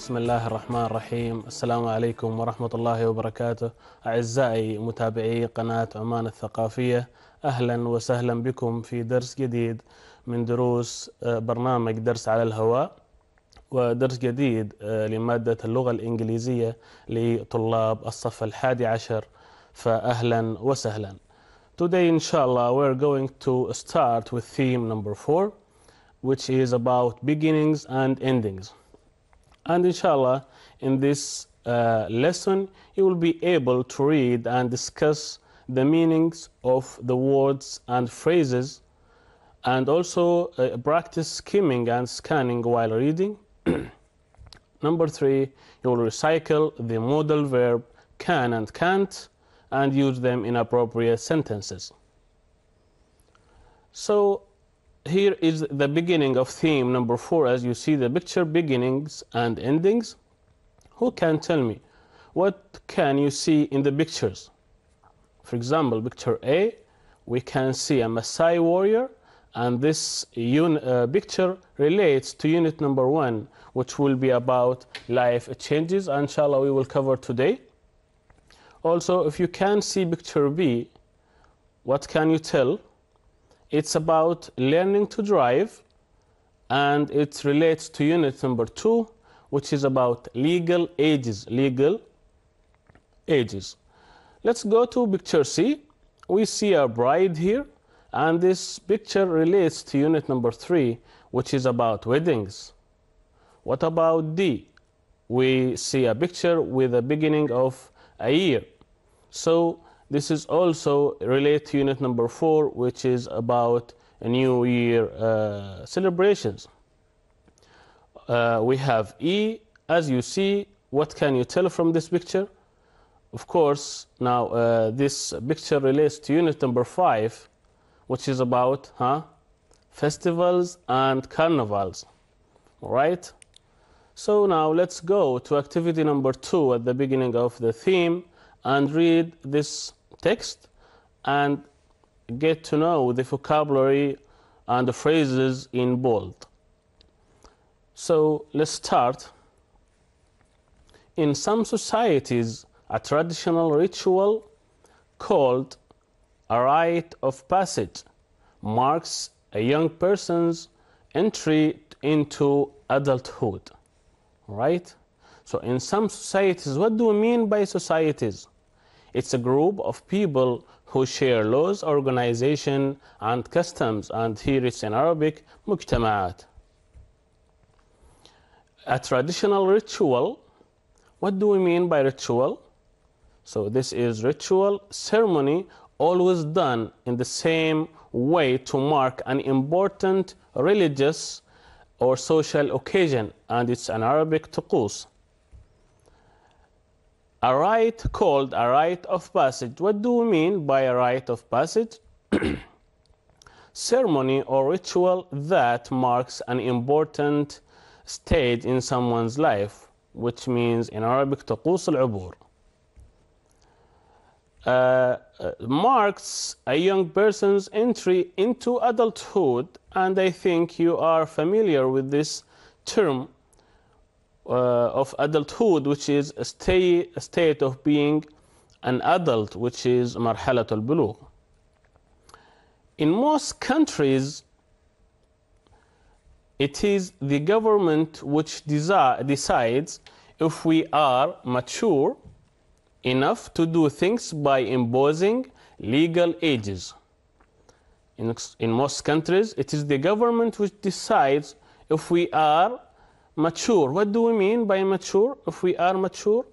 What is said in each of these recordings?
بسم الله الرحمن الرحيم. السلام عليكم ورحمة الله وبركاته. أعزائي متابعي قناة عمان الثقافية، أهلا وسهلا بكم في درس جديد من دروس برنامج درس على الهواء، ودرس جديد لمادة اللغة الإنجليزية لطلاب الصف 11. فأهلا وسهلا. Today inshallah we're going to start with theme number 4, which is about beginnings and endings. And inshallah, in this lesson, you will be able to read and discuss the meanings of the words and phrases, and also practice skimming and scanning while reading. Number 3, you will recycle the modal verb can and can't and use them in appropriate sentences. So here is the beginning of theme number 4. As you see the picture, beginnings and endings. Who can tell me what can you see in the pictures? For example, picture A, we can see a Maasai warrior, and this picture relates to unit number 1, which will be about life changes, and inshallah we will cover today. Also, if you can see picture B, what can you tell? It's about learning to drive, and it relates to unit number 2, which is about legal ages. Legal ages. Let's go to picture C. We see a bride here, and this picture relates to unit number 3, which is about weddings. What about D? We see a picture with the beginning of a year. So this is also related to unit number 4, which is about a New Year celebrations. We have E. As you see, what can you tell from this picture? Of course, now this picture relates to unit number 5, which is about festivals and carnivals. All right? So now let's go to activity number 2 at the beginning of the theme and read this text and get to know the vocabulary and the phrases in bold. So let's start. In some societies, a traditional ritual called a rite of passage marks a young person's entry into adulthood. Right? So in some societies, what do we mean by societies? It's a group of people who share laws, organization, and customs. And here it's in Arabic, مجتمعات. A traditional ritual. What do we mean by ritual? So this is ritual ceremony, always done in the same way to mark an important religious or social occasion. And it's in Arabic, طقوس. A rite called a rite of passage. What do we mean by a rite of passage? Ceremony or ritual that marks an important stage in someone's life, which means in Arabic طقوس العبور. Marks a young person's entry into adulthood, and I think you are familiar with this term of adulthood, which is a state of being an adult, which is مرحلة البلوغ. In most countries, it is the government which decides if we are mature enough to do things by imposing legal ages. In most countries, it is the government which decides if we are mature. What do we mean by mature? If we are mature,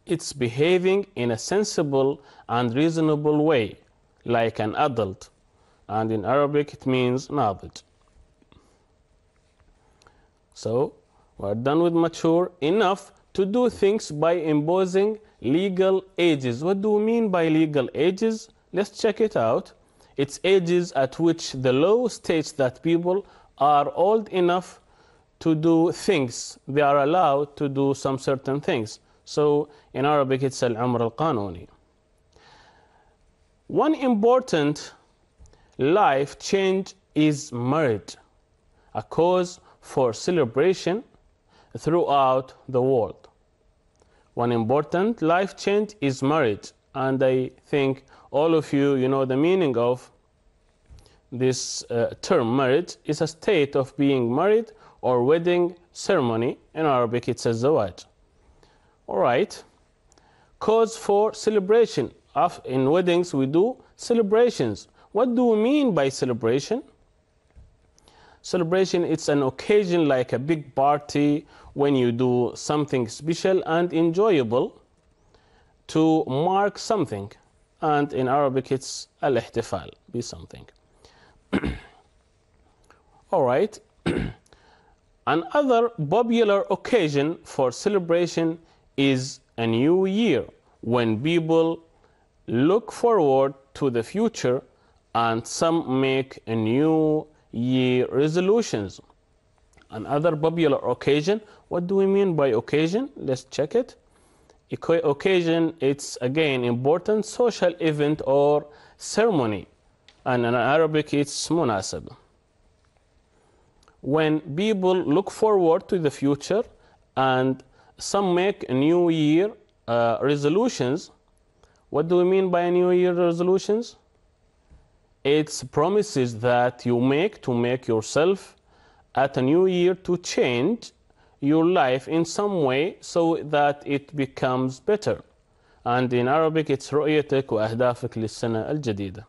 it's behaving in a sensible and reasonable way, like an adult. And in Arabic, it means ناضج. So, we're done with mature enough to do things by imposing legal ages. What do we mean by legal ages? Let's check it out. It's ages at which the law states that people are old enough to do things. They are allowed to do some certain things. So in Arabic, it's al-umr al-qanuni. One important life change is marriage, a cause for celebration throughout the world. One important life change is marriage, and I think all of you know the meaning of this term. Marriage is a state of being married or wedding ceremony. In Arabic it's الزواج. All right. Cause for celebration. In weddings we do celebrations. What do we mean by celebration? Celebration, it's an occasion like a big party when you do something special and enjoyable to mark something. And in Arabic it's al-ihtifal, be something. All right. Another popular occasion for celebration is a new year, when people look forward to the future and some make a new year resolutions. Another popular occasion, what do we mean by occasion? Let's check it. Occasion, it's again important social event or ceremony, and in Arabic it's munasab. When people look forward to the future and some make a new year resolutions. What do we mean by new year resolutions? It's promises that you make to make yourself at a new year to change your life in some way so that it becomes better. And in Arabic it's رؤيتك وأهدافك للسنة الجديدة.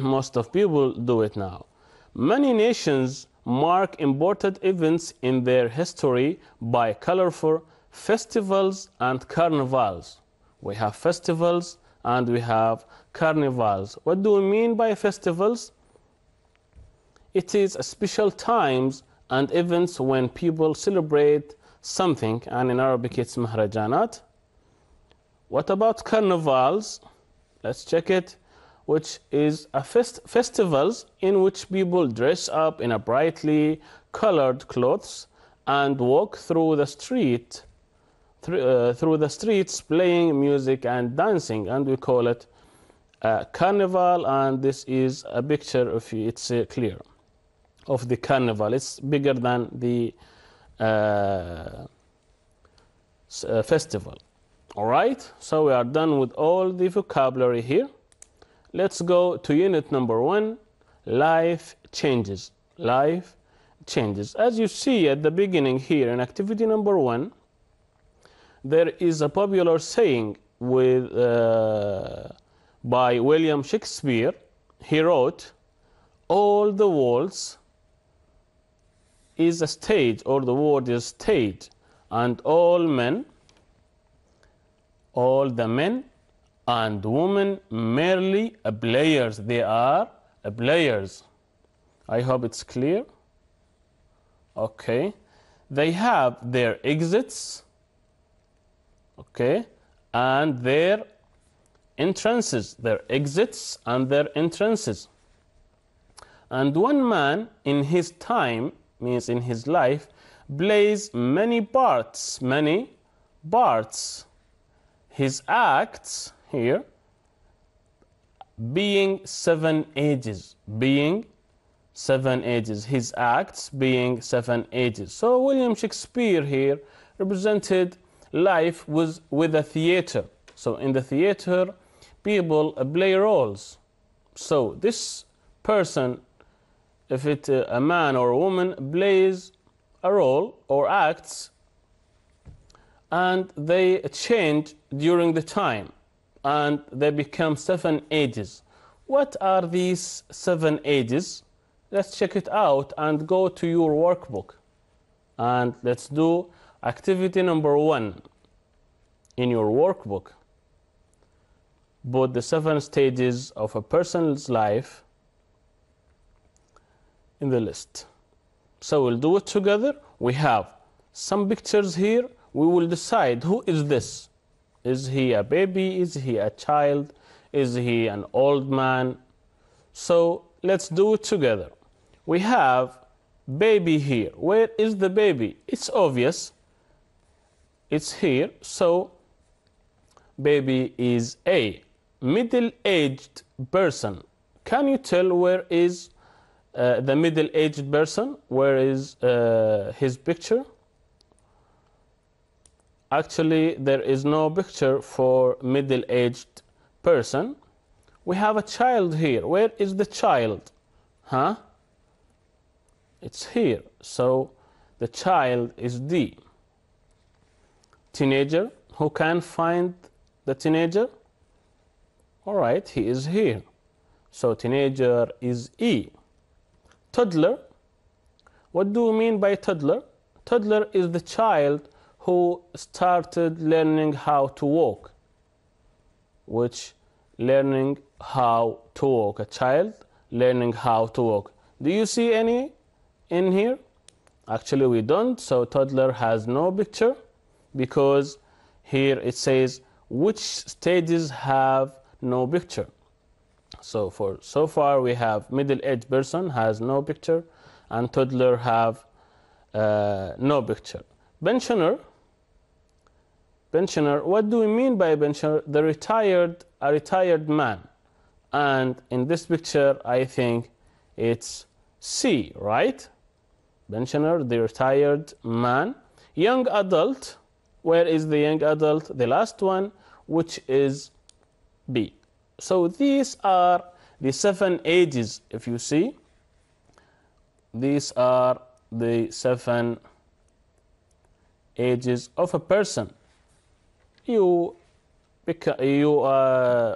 Most of people do it now. Many nations mark important events in their history by colorful festivals and carnivals. We have festivals and we have carnivals. What do we mean by festivals? It is special times and events when people celebrate something, and in Arabic it's mahrajanat. What about carnivals? Let's check it. Which is a festivals in which people dress up in a brightly colored clothes and walk through the streets playing music and dancing, and we call it carnival. And this is a picture of it's clear of the carnival. It's bigger than the festival. All right, so we are done with all the vocabulary here. Let's go to unit number 1, life changes. Life changes. As you see at the beginning here in activity number 1, there is a popular saying by William Shakespeare. He wrote, all the worlds is a stage, or the world is stage, and all the men and women merely players. They are players. I hope it's clear. Okay. They have their exits, okay, and their entrances. Their exits and their entrances. And one man in his time, means in his life, plays many parts. His acts here being 7 ages, his acts being 7 ages. So William Shakespeare here represented life with a theater. So in the theater people play roles. So this person, if it's a man or a woman, plays a role or acts, and they change during the time, and they become 7 ages. What are these 7 ages? Let's check it out and go to your workbook. And let's do activity number 1 in your workbook. Put the 7 stages of a person's life in the list. So we'll do it together. We have some pictures here. We will decide who is this. Is he a baby? Is he a child? Is he an old man? So let's do it together. We have baby here. Where is the baby? It's obvious. It's here. So baby is A. Middle-aged person. Can you tell where is the middle-aged person. Where is his picture? Actually, there is no picture for middle-aged person. We have a child here. Where is the child? Huh? It's here. So the child is D. Teenager. Who can find the teenager? All right, he is here. So teenager is E. Toddler. What do we mean by toddler? Toddler is the child who started learning how to walk. Which learning how to walk. A child learning how to walk. Do you see any in here? Actually, we don't. So toddler has no picture because here it says which stages have no picture. So so far we have middle-aged person has no picture and toddler have no picture. Pensioner. Pensioner, what do we mean by pensioner? A retired man. And in this picture, I think it's C, right? Pensioner, the retired man. Young adult, where is the young adult? The last one, which is B. So these are the 7 ages, if you see. These are the 7 ages of a person. You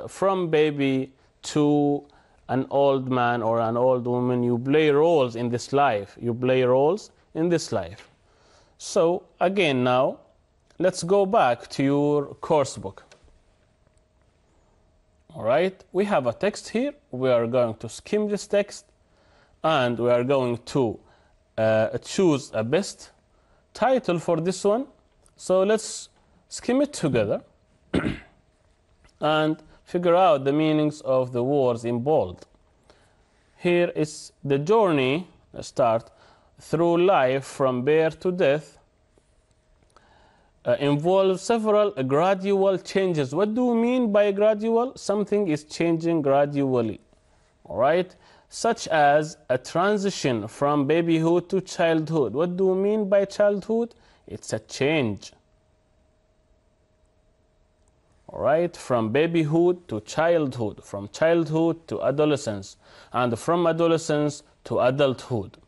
from baby to an old man or an old woman, you play roles in this life. You play roles in this life. So again now, let's go back to your course book. All right, we have a text here. We are going to skim this text and we are going to choose a best title for this one. So let's skim it together and figure out the meanings of the words in bold. Here is the journey, start, through life from birth to death involves several gradual changes. What do we mean by gradual? Something is changing gradually, all right? Such as a transition from babyhood to childhood. What do we mean by childhood? It's a change. All right, from babyhood to childhood, from childhood to adolescence, and from adolescence to adulthood.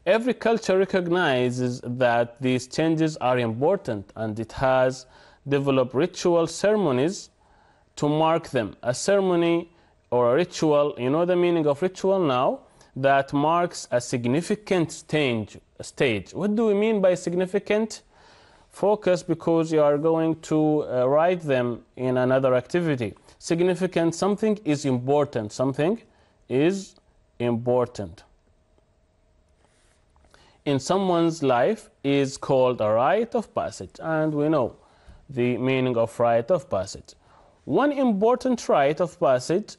Every culture recognizes that these changes are important, and it has developed ritual ceremonies to mark them. A ceremony or a ritual, you know the meaning of ritual now, that marks a significant stage. What do we mean by significant? Focus, because you are going to write them in another activity. Significant, something is important. Something is important in someone's life is called a rite of passage, and we know the meaning of rite of passage. One important rite of passage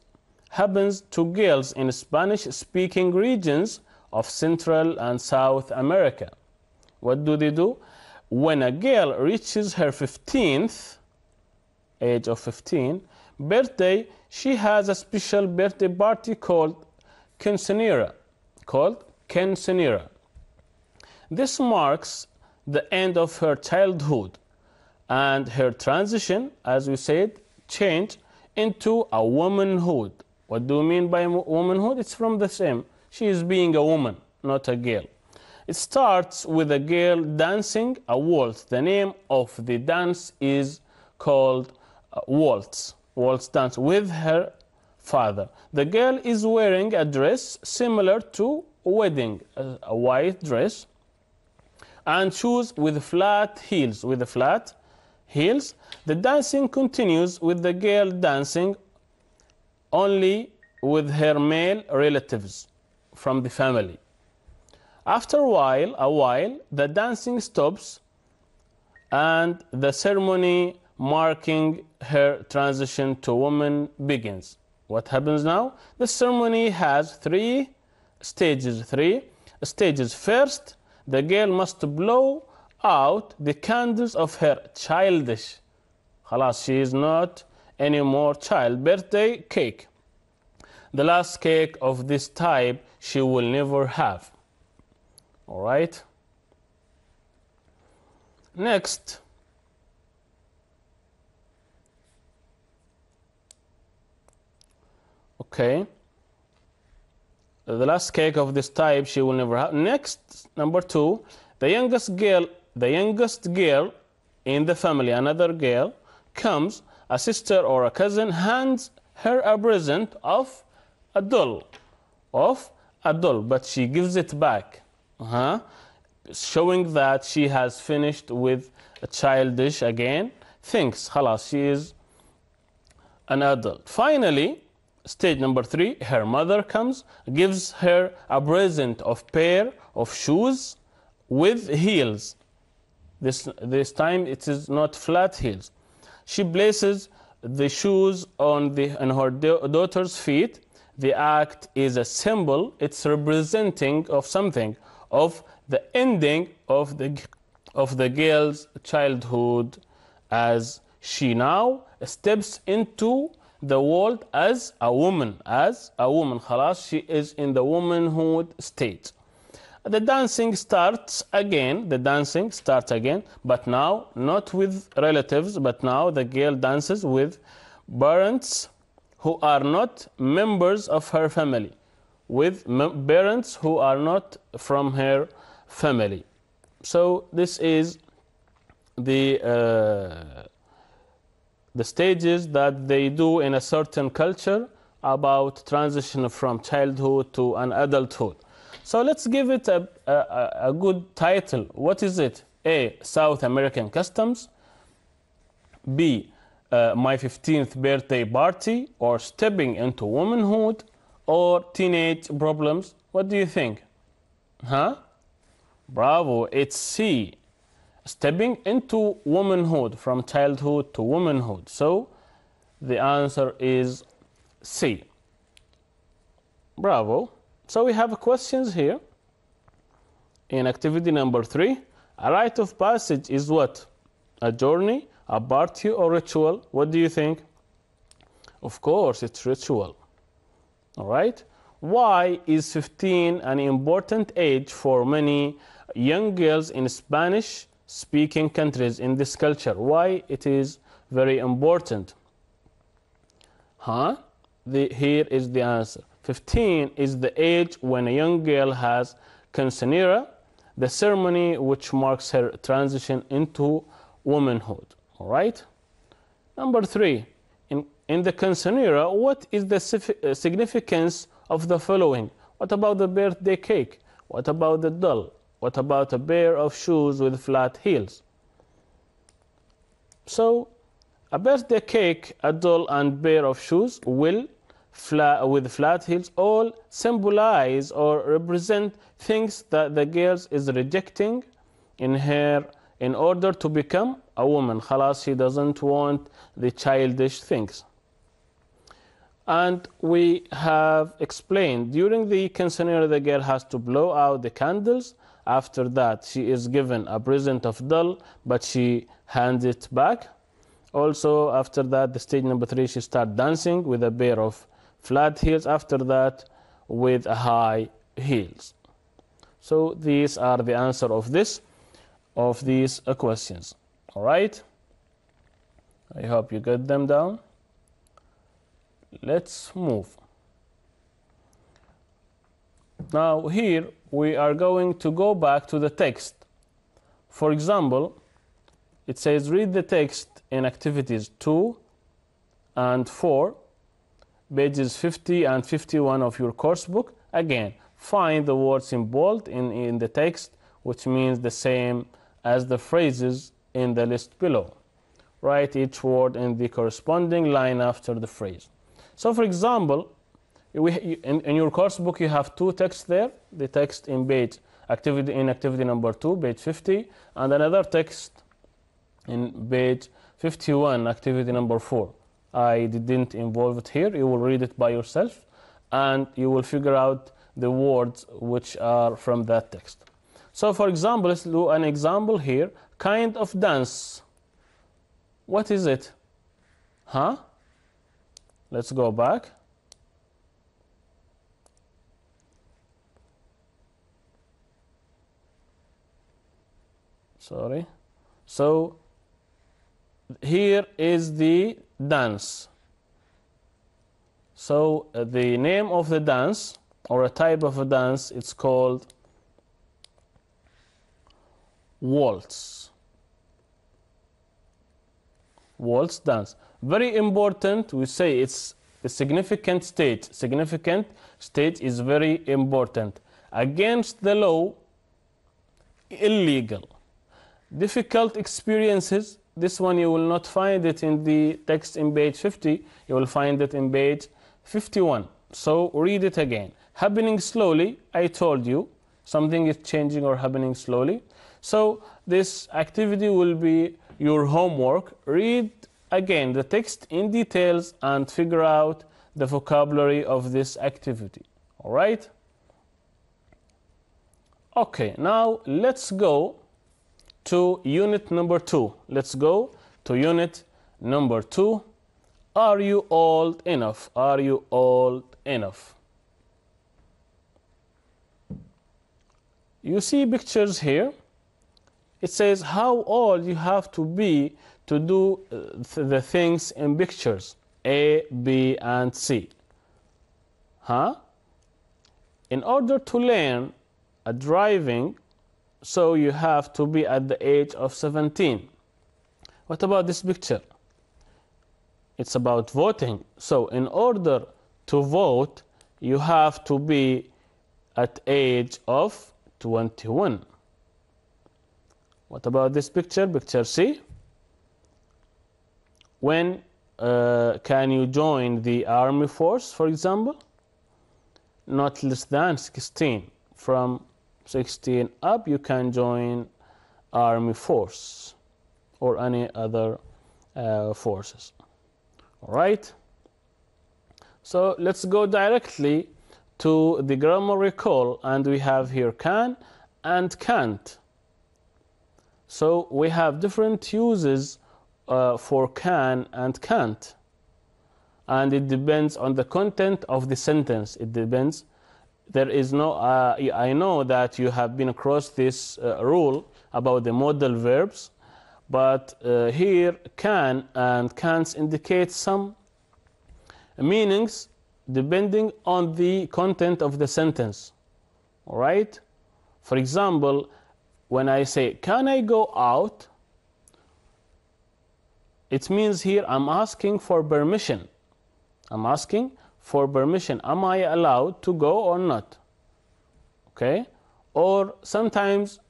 happens to girls in Spanish-speaking regions of Central and South America. What do they do? When a girl reaches her 15th, age of 15, birthday, she has a special birthday party called quinceañera. This marks the end of her childhood and her transition, as we said, change into a womanhood. What do we mean by womanhood? It's from the same. She is being a woman, not a girl. It starts with a girl dancing a waltz. The name of the dance is called waltz dance, with her father. The girl is wearing a dress similar to a wedding, a white dress, and shoes with flat heels. The dancing continues with the girl dancing only with her male relatives from the family. After a while, the dancing stops and the ceremony marking her transition to woman begins. What happens now? The ceremony has 3 stages. First, the girl must blow out the candles of her childish. Khalas, she is not anymore child. Birthday cake. The last cake of this type she will never have. All right. Next, okay, the last cake of this type she will never have. Next, number 2, the youngest girl in the family, another girl, comes, a sister or a cousin hands her a present of a doll, but she gives it back, showing that she has finished with a childish again things. خلاص, she is an adult. Finally, stage number 3, her mother comes, gives her a present of pair of shoes with heels. This time it is not flat heels. She places the shoes on her daughter's feet. The act is a symbol. It's representing of something, of the ending of the girl's childhood, as she now steps into the world as a woman. خلاص, she is in the womanhood state. The dancing starts again, but now not with relatives, but now the girl dances with parents who are not members of her family, with parents who are not from her family. So this is the stages that they do in a certain culture about transition from childhood to an adulthood. So let's give it a good title. What is it? A, South American customs. B, my 15th birthday party, or stepping into womanhood, or teenage problems. What do you think? Bravo, it's C, stepping into womanhood, from childhood to womanhood. So the answer is C. Bravo. So we have questions here. In activity number 3, a rite of passage is what? A journey, a party, or ritual? What do you think? Of course, it's ritual. All right. Why is 15 an important age for many young girls in Spanish-speaking countries in this culture? Why it is very important? Here is the answer. 15 is the age when a young girl has quinceañera, the ceremony which marks her transition into womanhood. All right. Number 3, in the quinceañera, what is the significance of the following? What about the birthday cake? What about the doll? What about a pair of shoes with flat heels? So, a birthday cake, a doll, and pair of shoes with flat heels all symbolize or represent things that the girl is rejecting in order to become a woman. خلاص, she doesn't want the childish things. And we have explained, during the quinceañera, the girl has to blow out the candles. After that, she is given a present of doll, but she hands it back. Also, after that, the stage number 3, she starts dancing with a pair of flat heels. After that, with high heels. So these are the answer of these questions. All right. I hope you got them down. Let's move. Now here we are going to go back to the text. For example, it says read the text in activities 2 and 4, pages 50 and 51 of your course book. Again, find the words in bold in the text, which means the same as the phrases in the list below. Write each word in the corresponding line after the phrase. So, for example, in your course book you have 2 texts there. The text in activity number 2, page 50, and another text in page 51, activity number 4. I didn't involve it here. You will read it by yourself, and you will figure out the words which are from that text. So, for example, let's do an example here. Kind of dance. What is it? Let's go back. sorry. So here is the dance. So the name of the dance, or a type of a dance, it's called waltz. Waltz dance. Very important. We say it's a significant state. Significant state is very important. Against the law, illegal. Difficult experiences. This one you will not find it in the text in page 50. You will find it in page 51. So read it again. Happening slowly. I told you something is changing or happening slowly. So this activity will be your homework. Read again the text in details and figure out the vocabulary of this activity. All right? Okay, now let's go to unit number 2. Let's go to unit number 2. Are you old enough? Are you old enough? You see pictures here. It says how old you have to be to do the things in pictures A, B, and C. In order to learn driving, so you have to be at the age of 17. What about this picture? It's about voting. So in order to vote, you have to be at age of 21. What about this picture? Picture C. When can you join the army force, for example? Not less than 16. From 16 up, you can join army force or any other forces. All right? So let's go directly to the grammar recall, and we have here can and can't. So we have different uses for can and can't, and it depends on the content of the sentence. It depends. There is no, I know that you have been across this rule about the modal verbs, but here can and can't indicate some meanings depending on the content of the sentence. All right? For example, when I say, can I go out? It means here I'm asking for permission. I'm asking for permission. Am I allowed to go or not? Okay? Or sometimes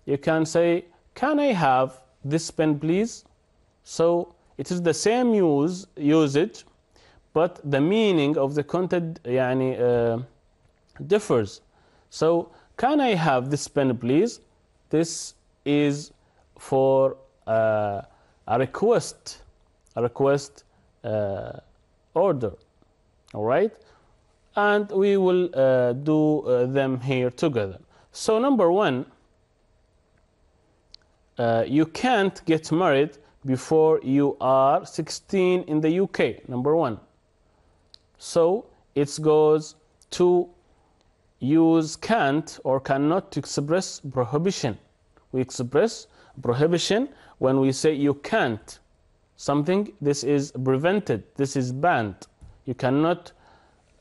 you can say, can I have this pen, please? So it is the same usage, but the meaning of the content differs. So, can I have this pen, please? This is for a request order. All right? And we will do them here together. So number 1, you can't get married before you are 16 in the UK. Number 1. So it goes to use can't or cannot to express prohibition. We express prohibition when we say you can't. Something, this is prevented, this is banned. You cannot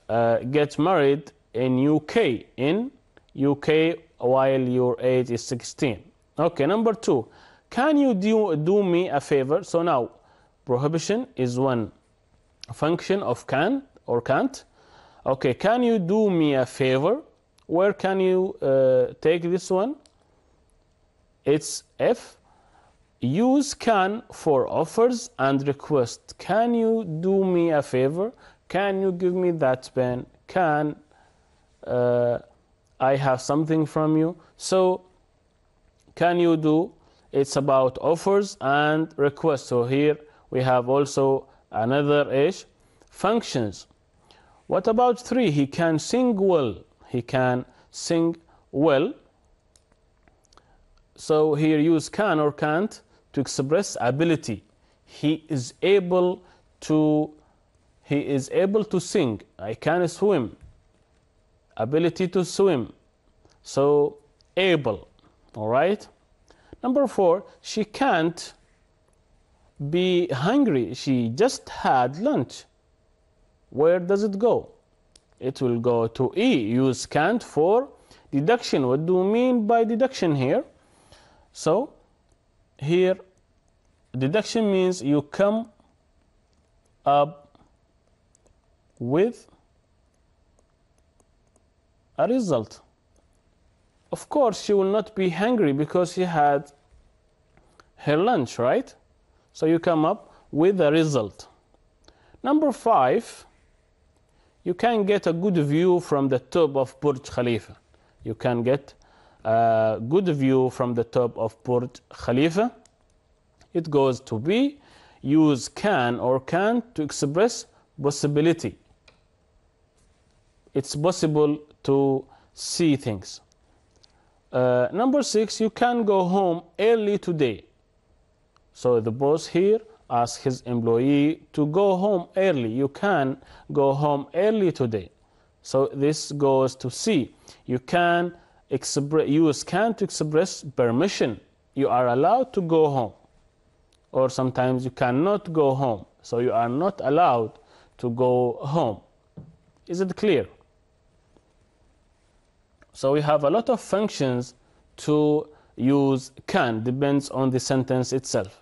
get married in UK while your age is 16. Okay, number 2. Can you do me a favor? So now, prohibition is one function of can or can't. Okay, can you do me a favor? Where can you take this one? It's F. Use can for offers and requests. Can you do me a favor? Can you give me that pen? Can I have something from you? So, can you do? It's about offers and requests. So here we have also another functions. What about 3? He can sing well. He can sing well. So here use can or can't to express ability. He is able to sing. I can swim. Ability to swim. So able. All right. Number 4, she can't be hungry. She just had lunch. Where does it go? It will go to E. Use can't for deduction. What do we mean by deduction here? So here deduction means you come up with a result. Of course, she will not be hungry because she had her lunch, right? So you come up with a result. Number 5, you can get a good view from the top of Burj Khalifa. You can get a good view from the top of Burj Khalifa. It goes to B. Use can or can't to express possibility. It's possible to see things. Number 6, you can go home early today. So the boss here asks his employee to go home early. You can go home early today. So this goes to C. You can use can to express permission. You are allowed to go home. Or sometimes you cannot go home. So you are not allowed to go home. Is it clear? So we have a lot of functions to use can, depends on the sentence itself.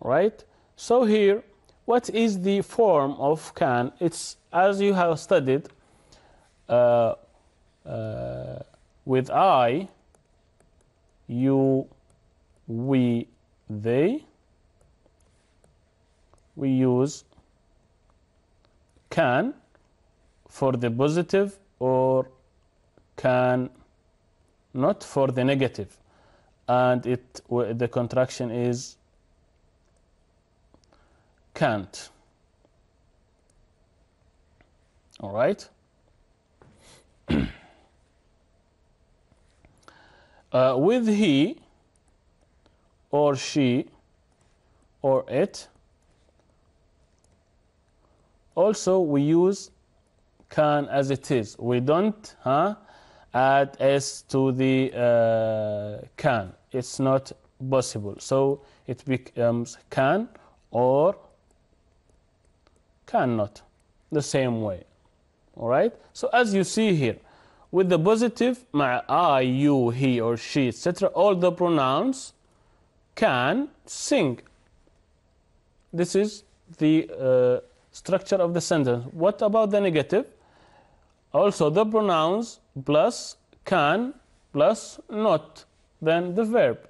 Right? So here, what is the form of can? It's as you have studied with I, you, we, they. We use can for the positive or can not for the negative, and the contraction is can't. All right. With he or she or it, also we use can as it is. We don't add s to the can. It's not possible. So it becomes can or cannot, the same way. All right? So as you see here, with the positive, I, you, he or she, etc., all the pronouns can sing. This is the structure of the sentence. What about the negative? Also the pronouns plus can plus not, then the verb.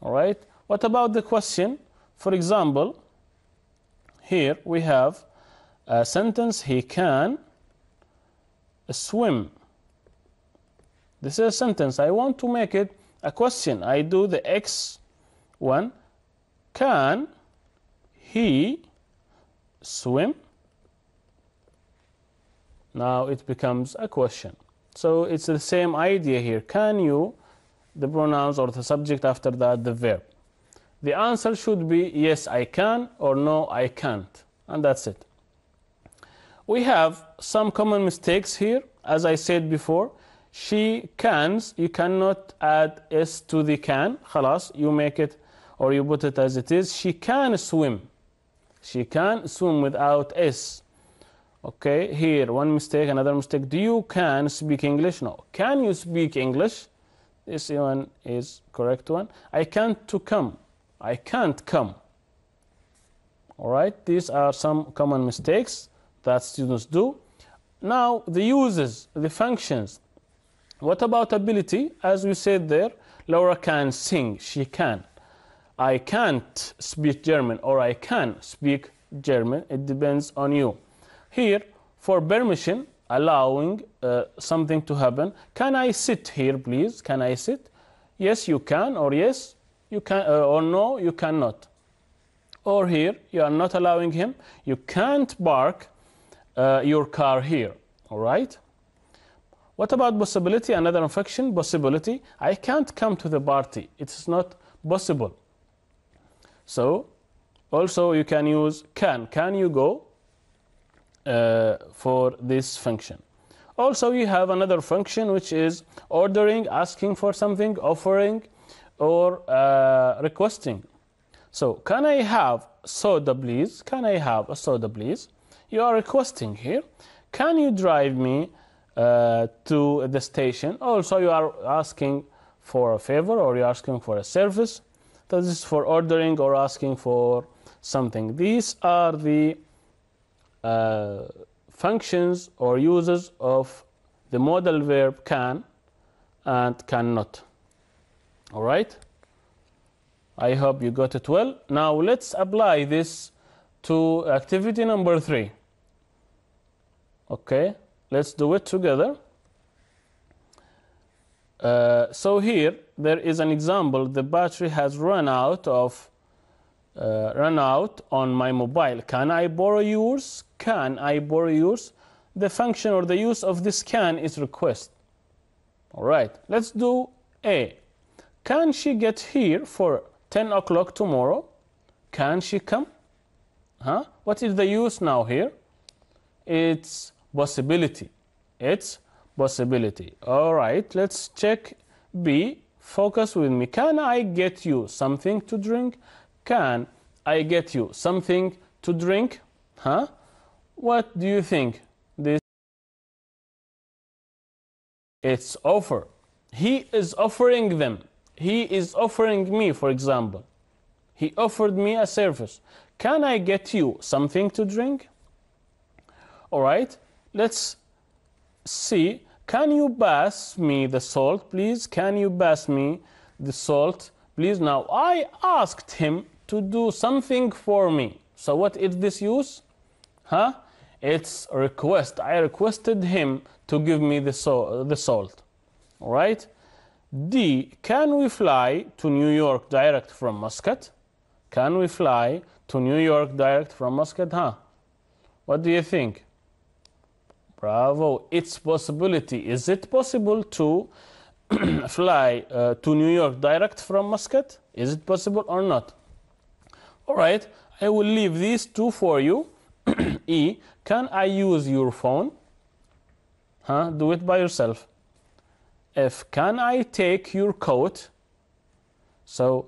All right? What about the question? For example, here we have a sentence, he can swim. This is a sentence. I want to make it a question. I do the X one. Can he swim? Now it becomes a question. So it's the same idea here. Can you, the pronouns or the subject, after that the verb. The answer should be yes, I can, or no, I can't. And that's it. We have some common mistakes here. As I said before, she cans, you cannot add s to the can. Khalas, you make it or you put it as it is. She can swim. She can swim without s. Okay, here one mistake, another mistake. Do you can speak English? No. Can you speak English? This one is correct one. I can't to come. I can't come. All right, these are some common mistakes that students do. Now the uses, the functions. What about ability? As we said there, Laura can sing. She can. I can't speak German, or I can speak German. It depends on you. Here, for permission, allowing something to happen. Can I sit here, please? Can I sit? Yes, you can, or yes, you can, or no, you cannot. Or here, you are not allowing him. You can't park your car here. All right? What about possibility? Another function, possibility. I can't come to the party. It's not possible. So, also you can use can. Can you go for this function? Also, you have another function which is ordering, asking for something, offering, or requesting. So, can I have soda please? Can I have a soda please? You are requesting here. Can you drive me to the station? Also, you are asking for a favor, or you're asking for a service. This is for ordering or asking for something. These are the functions or uses of the modal verb can and cannot. All right? I hope you got it well. Now let's apply this to activity number 3. Okay, let's do it together. So here there is an example. The battery has run out on my mobile. Can I borrow yours? Can I borrow yours? The function or the use of this can is request. All right, let's do A. Can she get here for 10 o'clock tomorrow? Can she come? Huh? What is the use now here? It's possibility. It's possibility. All right, let's check B. Focus with me. Can I get you something to drink? Can I get you something to drink? Huh? What do you think? This it's offer. He is offering them. He is offering me, for example. He offered me a service. Can I get you something to drink? All right, let's see. Can you pass me the salt, please? Can you pass me the salt, please? Now, I asked him to do something for me. So what is this use? Huh? It's a request. I requested him to give me the salt. All right? D. Can we fly to New York direct from Muscat? Can we fly to New York direct from Muscat? Huh? What do you think? Bravo. It's possibility. Is it possible to fly to New York direct from Muscat? Is it possible or not? All right. I will leave these two for you. E. Can I use your phone? Huh? Do it by yourself. F. Can I take your coat? So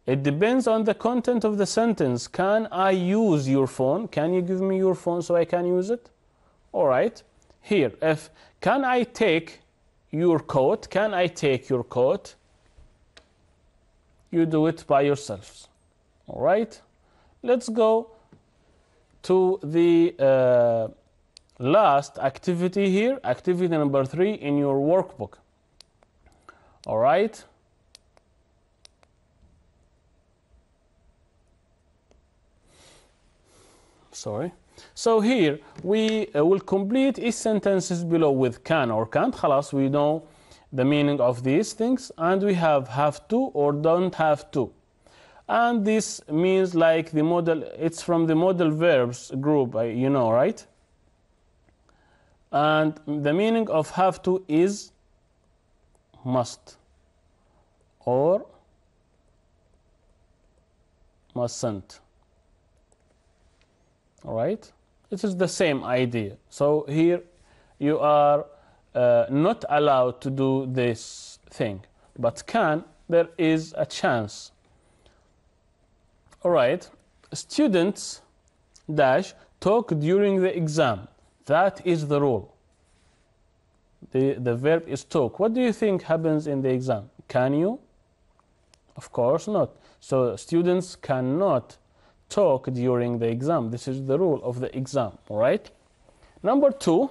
it depends on the content of the sentence. Can I use your phone? Can you give me your phone so I can use it? All right. Here, F. Can I take your coat? Can I take your coat? You do it by yourselves. All right. Let's go to the last activity here, activity number 3 in your workbook. All right. Sorry. So here we will complete each sentences below with can or can't. خلاص, we know the meaning of these things, and we have to or don't have to. And this means like the model, it's from the modal verbs group, you know, right? And the meaning of have to is must or mustn't. All right, it is the same idea. So here you are not allowed to do this thing, but can, there is a chance. All right, students dash talk during the exam. That is the rule. The verb is talk. What do you think happens in the exam? Can you? Of course not. So students cannot talk during the exam. This is the rule of the exam. All right. Number 2,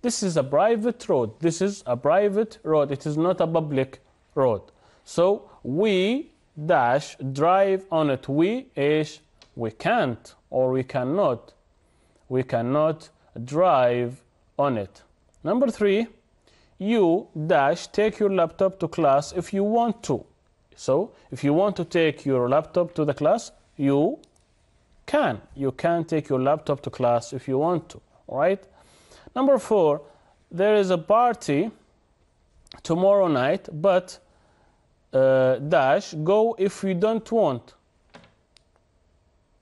this is a private road. This is a private road. It is not a public road. So we dash drive on it. We can't or we cannot. We cannot drive on it. Number 3, you dash take your laptop to class if you want to. So if you want to take your laptop to the class, you can. You can take your laptop to class if you want to. All right. Number 4, there is a party tomorrow night, but dash go if we don't want.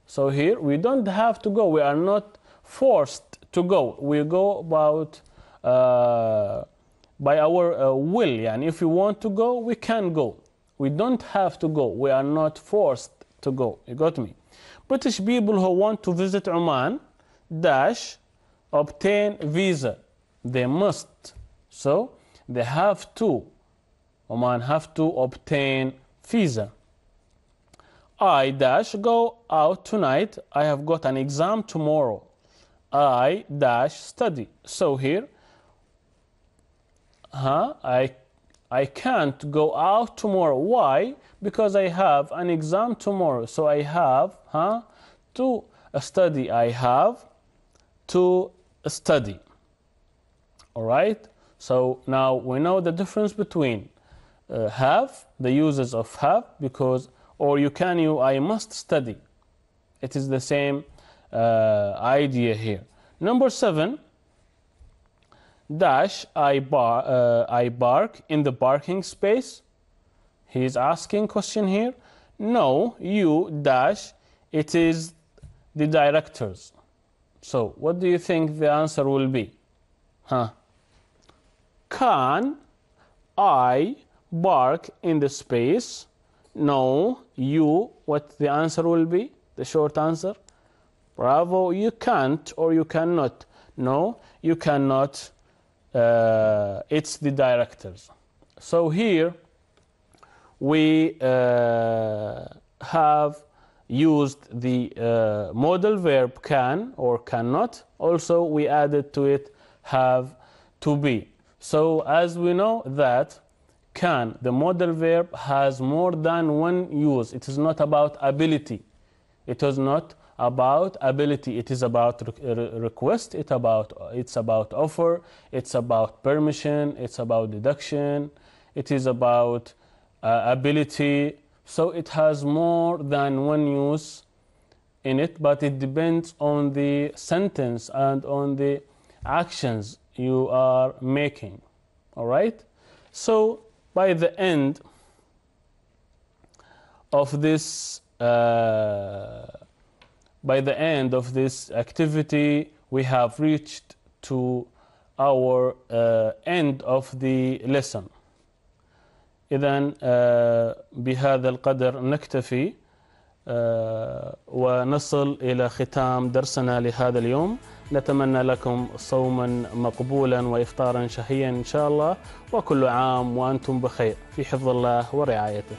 So here we don't have to go. We are not forced to go. We go about by our will. And if we want to go, we can go. We don't have to go. We are not forced to go. You got me? British people who want to visit Oman dash obtain visa. They must. So they have to. Oman have to obtain visa. I dash go out tonight. I have got an exam tomorrow. I dash study. So here, I can't go out tomorrow. Why? Because I have an exam tomorrow. So I have to study. I have to study. All right? So now we know the difference between have, the uses of have, because, or you can use I must study. It is the same idea here. Number 7, dash I bark in the parking space. He is asking question here. No, you dash, it is the directors. So what do you think the answer will be? Can I bark in the space? No, you. What the answer will be? The short answer? Bravo. You can't or you cannot. No, you cannot. It's the directors. So here we have used the modal verb can or cannot. Also we added to it have to be. So as we know that can, the modal verb, has more than one use. It is not about ability. It is not about ability. It is about request. It's about offer. It's about permission. It's about deduction. It is about ability. So it has more than one use in it, but it depends on the sentence and on the actions you are making. All right? So by the end of this activity, we have reached to our end of the lesson. إذن بهذا القدر نكتفي ونصل إلى ختام درسنا لهذا اليوم. نتمنى لكم صوما مقبولا وإفطارا شهيا إن شاء الله، وكل عام وأنتم بخير في حفظ الله ورعايته.